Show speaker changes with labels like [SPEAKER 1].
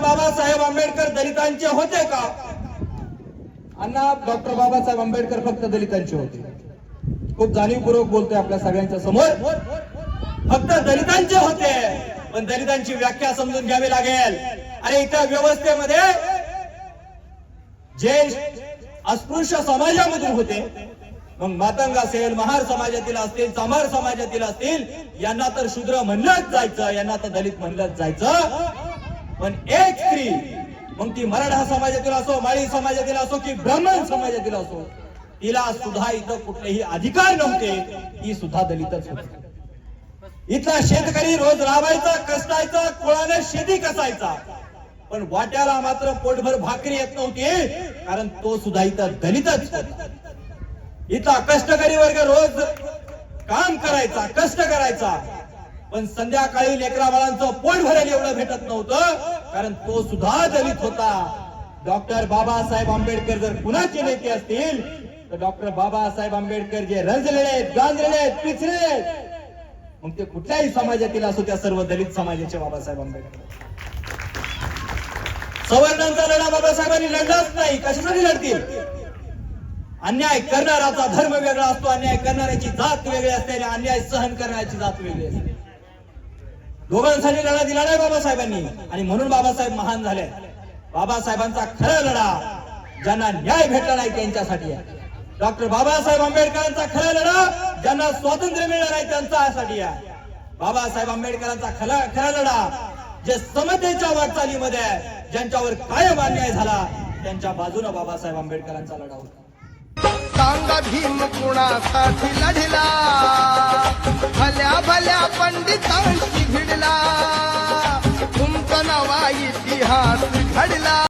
[SPEAKER 1] बाबासाहेब आंबेडकर दलितांचे होते का? अण्णा, डॉक्टर बाबासाहेब आंबेडकर फक्त दलितांचे होते. खूप जाणीवपूर्वक बोलतोय आपल्या सगळ्यांच्या समोर. फक्त दलितांचे होते, पण दलितांची व्याख्या समजून घ्यावी लागेल. अरे इथं व्यवस्थेमध्ये जे अस्पृश्य समाजामधून होते, मग मातंग असेल, महार समाजातील असतील, चामार समाजातील असतील, यांना तर शूद्र म्हणलंच जायचं, यांना तर दलित म्हणलंच जायचं. पण एक स्त्री, मग ती मराठा समाजातील असो, माळी समाजातील असो की ब्राह्मण समाजातील असो, तिला सुद्धा इथं कुठलेही अधिकार नव्हते. ती सुद्धा दलितच होती. इथला शेतकरी रोज राबायचा, कष्टायचा, कुळाने शेती कसायचा, पण वाट्याला मात्र पोटभर भाकरी येत नव्हती, कारण तो सुद्धा इथं दलितच होता. इथला कष्टकरी वर्ग रोज काम करायचा, कष्ट करायचा, पण संध्याकाळी लेकरा बाळांचं पोट भरेल एवढं भेटत नव्हतं, कारण तो सुद्धा दलित होता. डॉक्टर बाबासाहेब आंबेडकर जर कुणाचे नेते असतील तर डॉक्टर बाबासाहेब आंबेडकर जे रंजलेले, गांजलेले, पिचलेले, मग ते कुठल्याही समाजातील असो, त्या सर्व दलित समाजाचे बाबासाहेब आंबेडकर. सवर्णांचा लढा बाबासाहेबांनी लढलाच नाही. कशासाठी लढतील? अन्याय करणाराचा धर्म वेगळा असतो, अन्याय करणाऱ्याची जात वेगळी असते आणि अन्याय सहन करण्याची जात वेगळी असते. दोघांसाठी लढा दिला नाही बाबासाहेबांनी, आणि म्हणून बाबासाहेब महान झाले. बाबासाहेबांचा खरा लढा ज्यांना न्याय भेटला नाही त्यांच्यासाठी आहे. डॉक्टर बाबासाहेब आंबेडकरांचा खरा लढा ज्यांना स्वातंत्र्य मिळालं नाही त्यांच्यासाठी आहे. बाबासाहेब आंबेडकरांचा खरा लढा जे समतेच्या वाटचालीमध्ये ज्यांच्यावर कायम अन्याय झाला त्यांच्या बाजूने बाबासाहेब आंबेडकरांचा लढा होता.
[SPEAKER 2] सांगा भीम कुणासाठी लढला, भल्या भल्या पंडितांशी भिडला, तुमचा नवा इतिहास घडला.